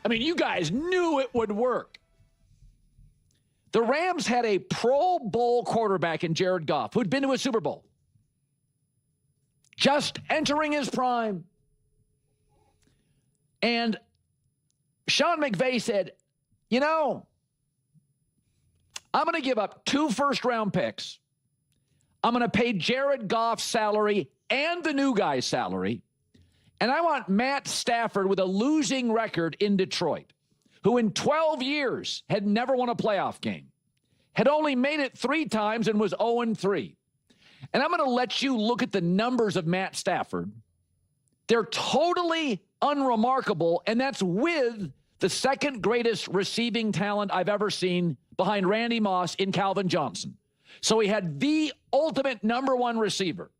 mean, you guys knew it would work. The Rams had a Pro Bowl quarterback in Jared Goff who'd been to a Super Bowl, just entering his prime. And Sean McVay said, you know, I'm going to give up 2 first-round picks. I'm going to pay Jared Goff's salary and the new guy's salary. And I want Matt Stafford with a losing record in Detroit, who in 12 years had never won a playoff game, had only made it 3 times and was 0-3. And I'm going to let you look at the numbers of Matt Stafford. They're totally unremarkable, and that's with the second greatest receiving talent I've ever seen behind Randy Moss in Calvin Johnson. So he had the ultimate number 1 receiver.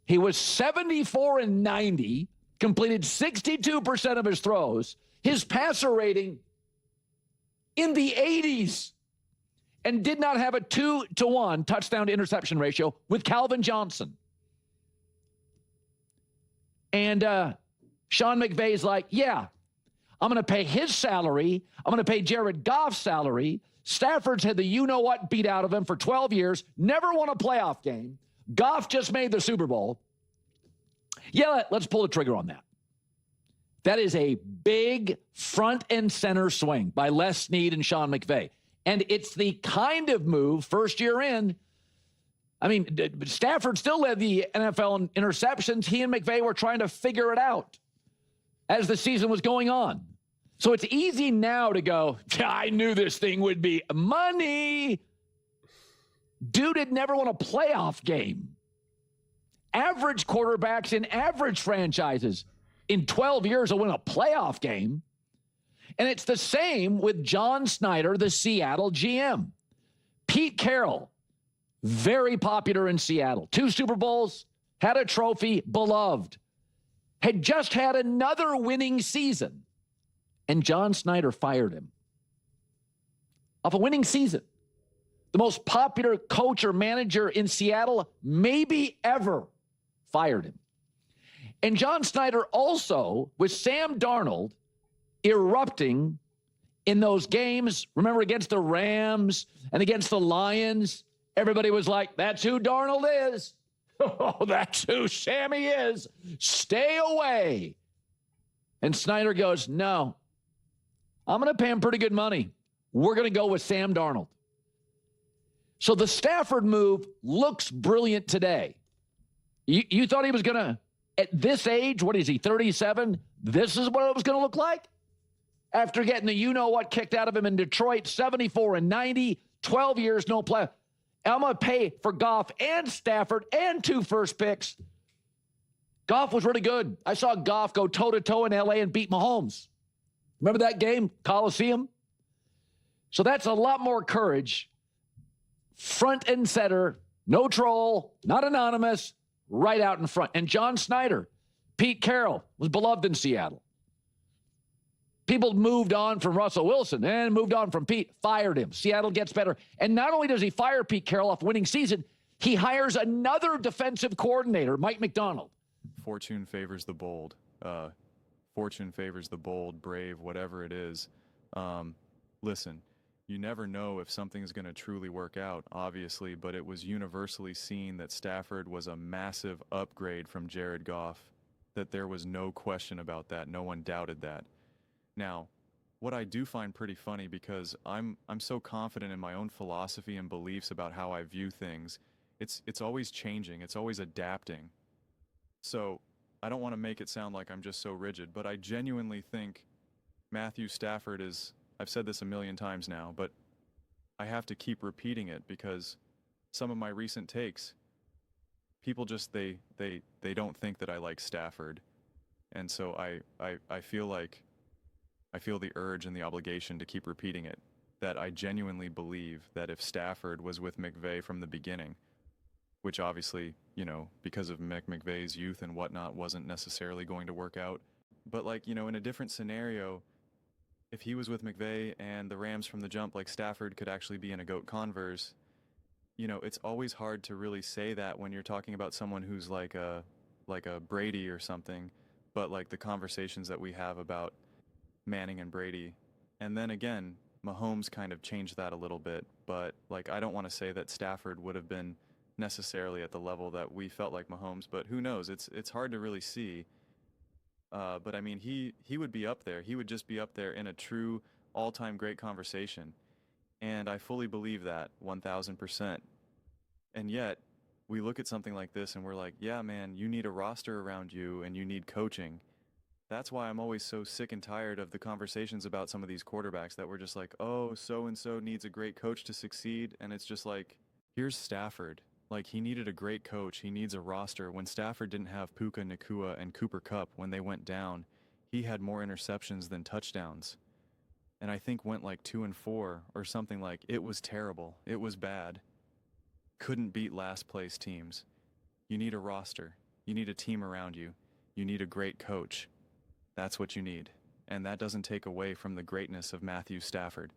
He was 74-90, completed 62% of his throws, his passer rating in the 80s, and did not have a 2-to-1 touchdown to interception ratio with Calvin Johnson. And Sean McVay's like, yeah, I'm going to pay his salary. I'm going to pay Jared Goff's salary. Stafford's had the you-know-what beat out of him for 12 years, never won a playoff game. Goff just made the Super Bowl. Yeah, let's pull the trigger on that. That is a big front and center swing by Les Snead and Sean McVay. And it's the kind of move, first year in, I mean, Stafford still led the NFL in interceptions. He and McVay were trying to figure it out as the season was going on. So it's easy now to go, I knew this thing would be money. Dude had never won a playoff game. Average quarterbacks in average franchises in 12 years will win a playoff game. And it's the same with John Snyder, the Seattle GM. Pete Carroll, very popular in Seattle. 2 Super Bowls, had a trophy, beloved. Had just had another winning season. And John Snyder fired him off a winning season. The most popular coach or manager in Seattle, maybe ever, fired him. And John Snyder also, with Sam Darnold erupting in those games, remember, against the Rams and against the Lions, everybody was like, that's who Darnold is. Oh, that's who Sammy is. Stay away. And Snyder goes, no, I'm going to pay him pretty good money. We're going to go with Sam Darnold. So the Stafford move looks brilliant today. You thought he was going to, at this age, what is he, 37? This is what it was going to look like? After getting the you-know-what kicked out of him in Detroit, 74-90, 12 years, no play. I'm going to pay for Goff and Stafford and 2 first picks. Goff was really good. I saw Goff go toe-to-toe in L.A. and beat Mahomes. Remember that game, Coliseum? So that's a lot more courage. Front and center, no troll, not anonymous, right out in front. And John Snyder, Pete Carroll, was beloved in Seattle. People moved on from Russell Wilson and moved on from Pete, fired him. Seattle gets better. And not only does he fire Pete Carroll off winning season, he hires another defensive coordinator, Mike McDonald. Fortune favors the bold. Fortune favors the bold, brave, whatever it is. Listen, you never know if something's going to truly work out, obviously, but it was universally seen that Stafford was a massive upgrade from Jared Goff, that there was no question about that. No one doubted that. Now, what I do find pretty funny, because I'm so confident in my own philosophy and beliefs about how I view things, it's always changing, it's always adapting. So I don't want to make it sound like I'm just so rigid, but I genuinely think Matthew Stafford is, I've said this a million times now, but I have to keep repeating it because some of my recent takes, people just, they don't think that I like Stafford. And so I feel like, I feel the urge and the obligation to keep repeating it, that I genuinely believe that if Stafford was with McVay from the beginning, which obviously, you know, because of McVay's youth and whatnot, wasn't necessarily going to work out. But like, you know, in a different scenario, if he was with McVay and the Rams from the jump, like Stafford could actually be in a GOAT converse, you know, it's always hard to really say that when you're talking about someone who's like a Brady or something. but like the conversations that we have about Manning and Brady. And then again, Mahomes kind of changed that a little bit, but like I don't want to say that Stafford would have been necessarily at the level that we felt like Mahomes, but who knows? It's hard to really see. But I mean, he would be up there. He would just be up there in a true all-time great conversation. And I fully believe that 1000%. And yet, we look at something like this and we're like, yeah, man, you need a roster around you and you need coaching. That's why I'm always so sick and tired of the conversations about some of these quarterbacks that we're just like, oh, so-and-so needs a great coach to succeed. And it's just like, here's Stafford. Like, he needed a great coach. He needs a roster. When Stafford didn't have Puka Nacua and Cooper Kupp when they went down, he had more interceptions than touchdowns. And I think went like 2-4 or something. Like, it was terrible. It was bad. Couldn't beat last place teams. You need a roster. You need a team around you. You need a great coach. That's what you need. And that doesn't take away from the greatness of Matthew Stafford.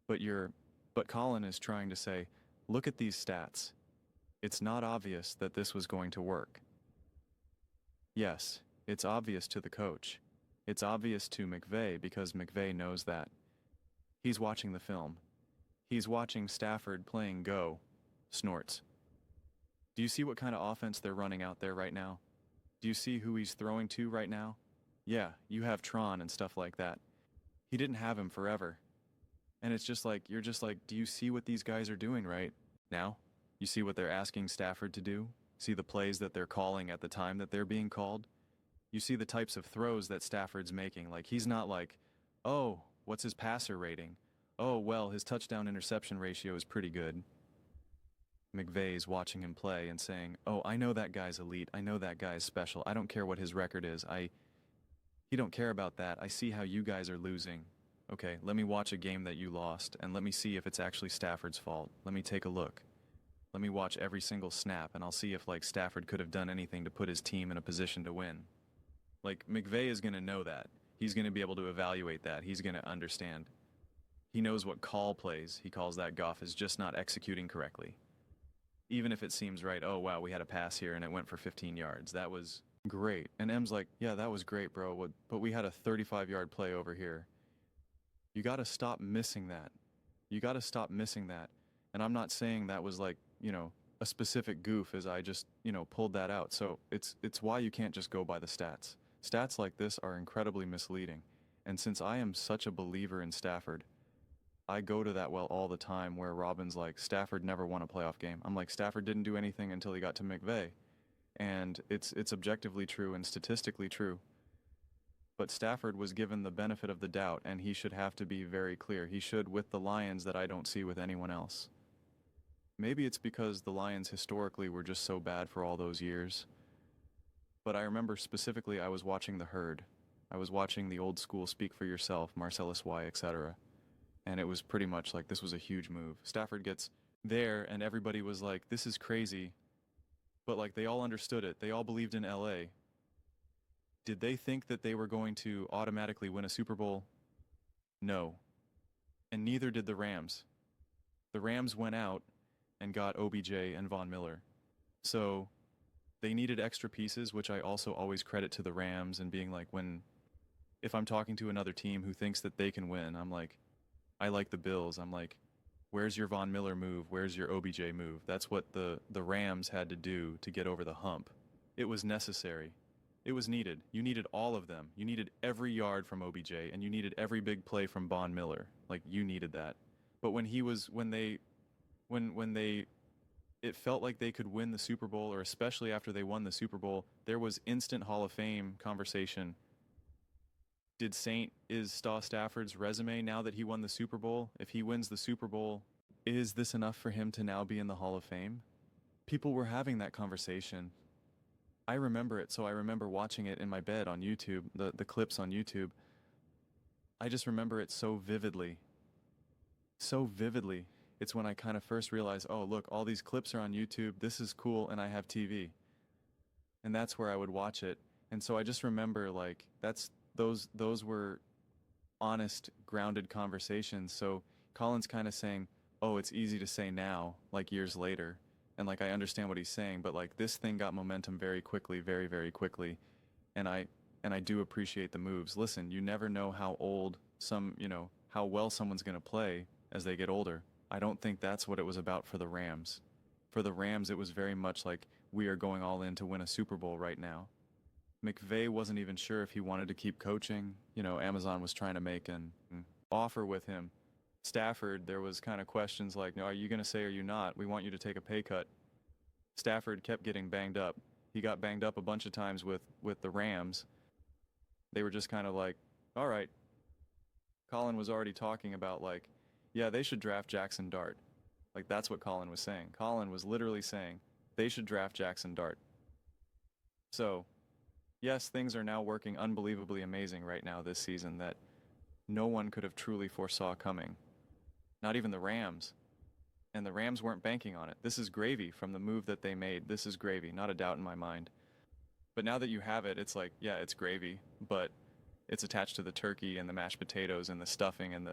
But Colin is trying to say, look at these stats. It's not obvious that this was going to work. Yes, it's obvious to the coach. It's obvious to McVay because McVay knows that. He's watching the film. He's watching Stafford playing go. Snorts. Do you see what kind of offense they're running out there right now? Do you see who he's throwing to right now? Yeah, you have Tron and stuff like that. He didn't have him forever. And it's just like, you're just like, do you see what these guys are doing right now? You see what they're asking Stafford to do? See the plays that they're calling at the time that they're being called? You see the types of throws that Stafford's making. Like, he's not like, oh, what's his passer rating? Oh, well, his touchdown interception ratio is pretty good. McVay's watching him play and saying, oh, I know that guy's elite. I know that guy's special. I don't care what his record is. He don't care about that. I see how you guys are losing. Okay, let me watch a game that you lost, and let me see if it's actually Stafford's fault. Let me take a look. Let me watch every single snap, and I'll see if, like, Stafford could have done anything to put his team in a position to win. Like, McVay is going to know that. He's going to be able to evaluate that. He's going to understand. He knows what call plays. He calls that Goff is just not executing correctly. Even if it seems right, oh, wow, we had a pass here and it went for 15 yards. That was great. And M's like, yeah, that was great, bro. But we had a 35-yard play over here. You got to stop missing that. You got to stop missing that. And I'm not saying that was like, you know, a specific goof as I just, you know, pulled that out. So it's why you can't just go by the stats. Stats like this are incredibly misleading. And since I am such a believer in Stafford, I go to that well all the time where Robin's like, Stafford never won a playoff game. I'm like, Stafford didn't do anything until he got to McVay. And it's objectively true and statistically true. But Stafford was given the benefit of the doubt, and he should have to be very clear. He should with the Lions that I don't see with anyone else. Maybe it's because the Lions historically were just so bad for all those years. But I remember specifically I was watching The Herd. I was watching the old school Speak for Yourself, Marcellus Y, etc. And it was pretty much like this was a huge move. Stafford gets there and everybody was like, this is crazy. But like they all understood it. They all believed in LA. Did they think that they were going to automatically win a Super Bowl? No. And neither did the Rams. The Rams went out and got OBJ and Von Miller. So they needed extra pieces, which I also always credit to the Rams and being like, if I'm talking to another team who thinks that they can win, I'm like, I like the Bills. I'm like, where's your Von Miller move? Where's your OBJ move? That's what the Rams had to do to get over the hump. It was necessary. It was needed. You needed all of them. You needed every yard from OBJ, and you needed every big play from Von Miller. Like, you needed that. But it felt like they could win the Super Bowl, or especially after they won the Super Bowl, there was instant Hall of Fame conversation. Is Stafford's resume now that he won the Super Bowl? If he wins the Super Bowl, is this enough for him to now be in the Hall of Fame? People were having that conversation. I remember it, so I remember watching it in my bed on YouTube, the clips on YouTube. I just remember it so vividly. So vividly. It's when I kind of first realized, oh, look, all these clips are on YouTube. This is cool, and I have TV. And that's where I would watch it. And so I just remember, like, those were honest, grounded conversations. So Colin's kind of saying, oh, it's easy to say now, like years later. And like, I understand what he's saying, but like this thing got momentum very quickly, very, very quickly. And I and I do appreciate the moves. Listen, you never know how old how well someone's going to play as they get older. I don't think that's what it was about for the Rams. For the Rams, it was very much like, we are going all in to win a Super Bowl right now. McVay wasn't even sure if he wanted to keep coaching. Amazon was trying to make an offer with him. Stafford, there was kind of questions like, no, are you going to say or are you not? We want you to take a pay cut. Stafford kept getting banged up. He got banged up a bunch of times with the Rams. They were just kind of like, all right. Colin was already talking about like, yeah, they should draft Jackson Dart. Like, that's what Colin was saying. Colin was literally saying they should draft Jackson Dart. So, yes, things are now working unbelievably amazing right now this season that no one could have truly foresaw coming. Not even the Rams. And the Rams weren't banking on it. This is gravy from the move that they made. This is gravy, not a doubt in my mind. But now that you have it, it's like, yeah, it's gravy, but it's attached to the turkey and the mashed potatoes and the stuffing and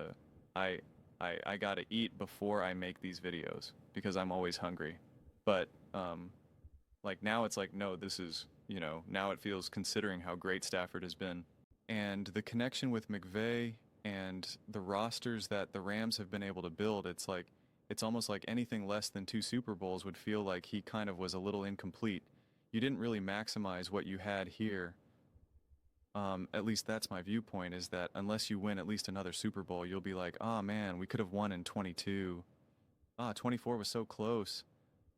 I gotta eat before I make these videos because I'm always hungry. But like now it's like, no, this is, now it feels, considering how great Stafford has been. And the connection with McVay and the rosters that the Rams have been able to build, it's like, it's almost like anything less than 2 Super Bowls would feel like he kind of was a little incomplete. You didn't really maximize what you had here. At least that's my viewpoint, is that unless you win at least another Super Bowl, you'll be like, oh man, we could have won in 22. 24 was so close.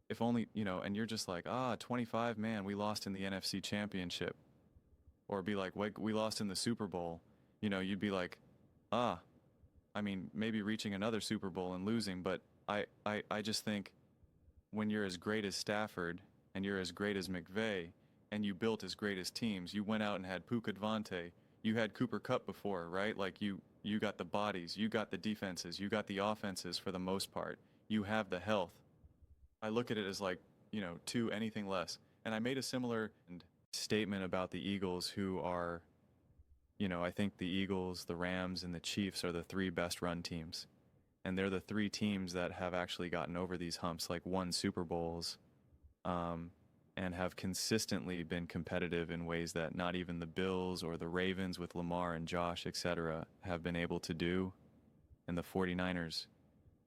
If only, and you're just like, 25, man, we lost in the NFC Championship. Or be like, wait, we lost in the Super Bowl. You'd be like, maybe reaching another Super Bowl and losing, but I just think when you're as great as Stafford and you're as great as McVay and you built as great as teams, you went out and had Puka Devontae, you had Cooper Kupp before, right? Like you got the bodies, you got the defenses, you got the offenses for the most part, you have the health. I look at it as like, to anything less. And I made a similar statement about the Eagles, who are, I think the Eagles, the Rams, and the Chiefs are the 3 best run teams. And they're the 3 teams that have actually gotten over these humps, like won Super Bowls, and have consistently been competitive in ways that not even the Bills or the Ravens with Lamar and Josh, etc., have been able to do. And the 49ers,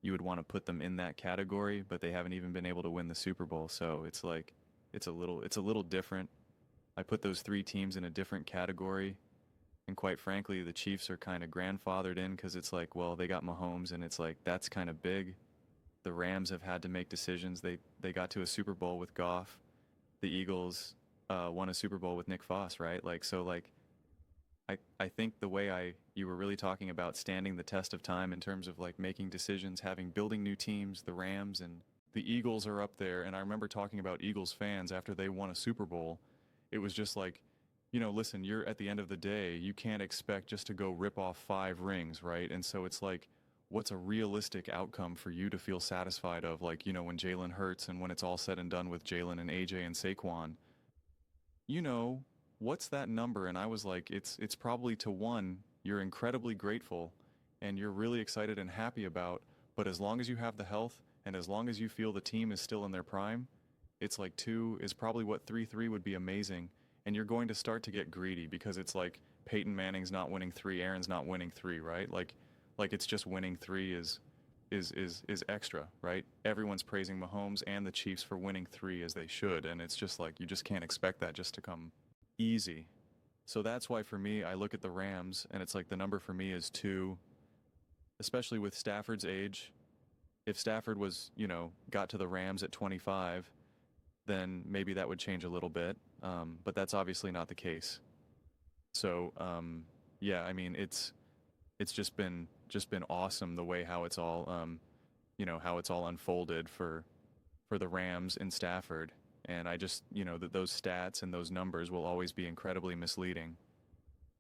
you would want to put them in that category, but they haven't even been able to win the Super Bowl. So it's like, it's a little different. I put those 3 teams in a different category. And quite frankly, the Chiefs are kind of grandfathered in because it's like, well, they got Mahomes, and it's like, that's kind of big. The Rams have had to make decisions. They got to a Super Bowl with Goff. The Eagles won a Super Bowl with Nick Foss, right? Like, so like, I think the way you were really talking about standing the test of time in terms of like making decisions, building new teams, the Rams and the Eagles are up there. And I remember talking about Eagles fans after they won a Super Bowl. It was just like, listen, you're at the end of the day, you can't expect just to go rip off 5 rings, right? And so it's like, what's a realistic outcome for you to feel satisfied of? Like, when Jalen Hurts and when it's all said and done with Jalen and AJ and Saquon, what's that number? And I was like, it's probably to 1, you're incredibly grateful and you're really excited and happy about, but as long as you have the health and as long as you feel the team is still in their prime, it's like 2 is probably what 3 would be amazing. And you're going to start to get greedy because it's like Peyton Manning's not winning 3, Aaron's not winning 3, right? Like it's just winning 3 is extra, right? Everyone's praising Mahomes and the Chiefs for winning 3 as they should, and it's just like, you just can't expect that just to come easy. So that's why for me, I look at the Rams and it's like the number for me is 2, especially with Stafford's age. If Stafford was, got to the Rams at 25, then maybe that would change a little bit. But that's obviously not the case. So, yeah, I mean, it's just been awesome the way how it's all, how it's all unfolded for the Rams in Stafford. And I just, that those stats and those numbers will always be incredibly misleading.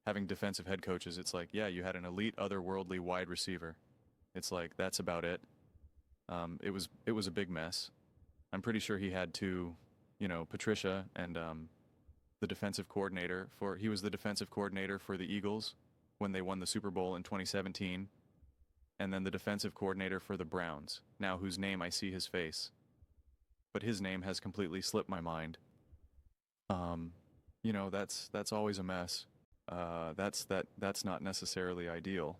Having defensive head coaches, it's like, yeah, you had an elite, otherworldly wide receiver. It's like, that's about it. It was a big mess. I'm pretty sure he had 2, Patricia and the defensive coordinator he was the defensive coordinator for the Eagles when they won the Super Bowl in 2017, and then the defensive coordinator for the Browns, now whose name I see his face, but his name has completely slipped my mind. That's always a mess. that's not necessarily ideal.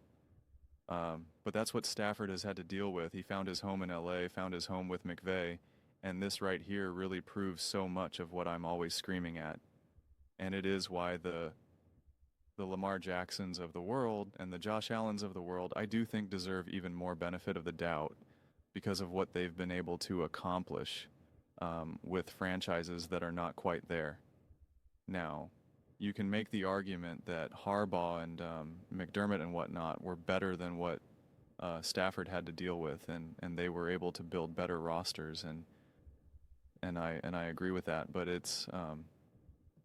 But that's what Stafford has had to deal with. He found his home in LA, found his home with McVay, and this right here really proves so much of what I'm always screaming at. And it is why the Lamar Jacksons of the world and the Josh Allens of the world, I do think deserve even more benefit of the doubt because of what they've been able to accomplish with franchises that are not quite there. Now, you can make the argument that Harbaugh and McDermott and whatnot were better than what Stafford had to deal with, and they were able to build better rosters, and I agree with that. But it's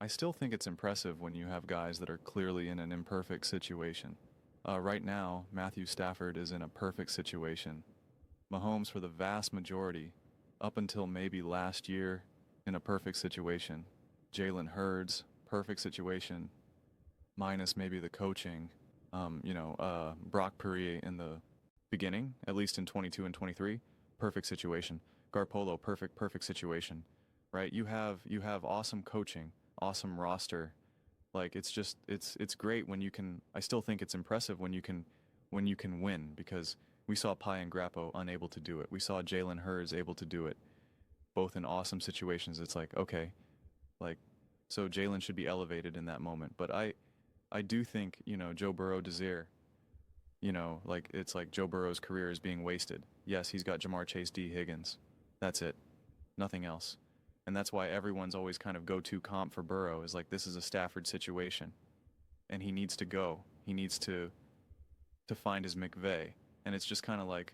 I still think it's impressive when you have guys that are clearly in an imperfect situation. Right now, Matthew Stafford is in a perfect situation. Mahomes, for the vast majority, up until maybe last year, in a perfect situation. Jalen Hurts, perfect situation, minus maybe the coaching. Brock Purdy in the beginning, at least in 22 and 23, perfect situation. Garpolo, perfect situation, right? You have awesome coaching, awesome roster. Like it's great when you can. I still think it's impressive when you can win, because we saw Pi and Grappo unable to do it. We saw Jalen Hurts able to do it, both in awesome situations. It's like, okay, like, so Jalen should be elevated in that moment. But I do think, Joe Burrow desire, like it's like Joe Burrow's career is being wasted. Yes, he's got Jamar Chase, D. Higgins. That's it. Nothing else. And that's why everyone's always kind of go-to comp for Burrow is like, this is a Stafford situation. And he needs to go. He needs to find his McVay. And it's just kind of like,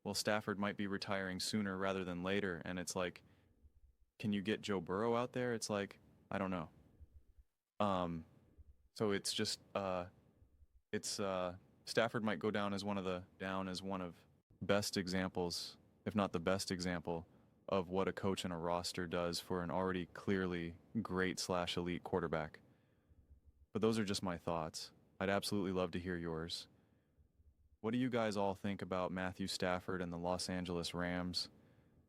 well, Stafford might be retiring sooner rather than later. And it's like, can you get Joe Burrow out there? It's like, I don't know. So it's just, Stafford might go down as one of best examples, if not the best example, of what a coach and a roster does for an already clearly great/elite quarterback. But those are just my thoughts. I'd absolutely love to hear yours. What do you guys all think about Matthew Stafford and the Los Angeles Rams?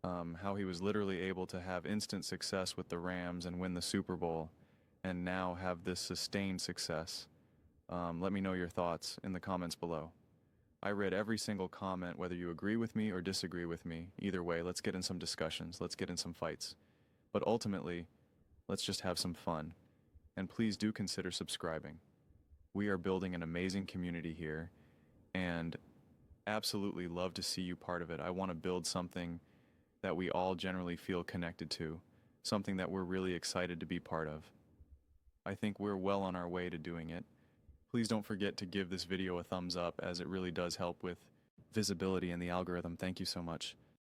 How he was literally able to have instant success with the Rams and win the Super Bowl, and now have this sustained success. Let me know your thoughts in the comments below. I read every single comment, whether you agree with me or disagree with me. Either way, let's get in some discussions. Let's get in some fights. But ultimately, let's just have some fun. And please do consider subscribing. We are building an amazing community here, and absolutely love to see you part of it. I want to build something that we all generally feel connected to, something that we're really excited to be part of. I think we're well on our way to doing it. Please don't forget to give this video a thumbs up, as it really does help with visibility in the algorithm. Thank you so much.